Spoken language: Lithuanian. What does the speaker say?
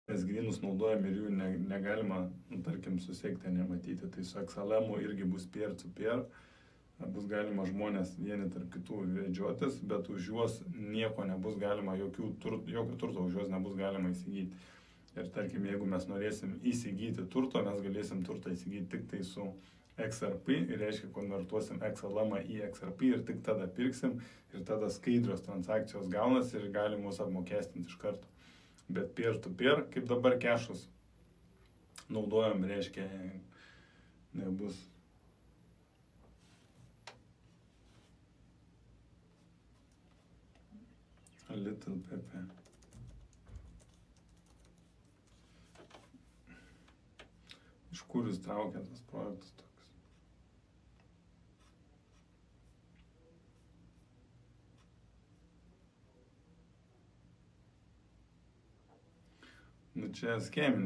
mes grynus naudojam ir jų negalima, tarkim, susiekti, nematyti. Tai su XLM irgi bus peer-to-peer, bus galima žmonės vieni tarp kitų vedžiotis, bet už juos nieko nebus galima, jokio turto už juos nebus galima įsigyti. Ir tarkim, jeigu mes norėsim įsigyti turto, mes galėsim turtą įsigyti tik tai su XRP, ir reiškia, konvertuosim XLM į XRP ir tik tada pirksim, ir tada skaidrios transakcijos gaunasi ir gali mus apmokestinti iš karto. Bet peer-to-peer, kaip dabar kešus naudojam, reiškia, nebus. A little PP. Iš kur jūs traukia tas projektas toks? Nu čia skeminė.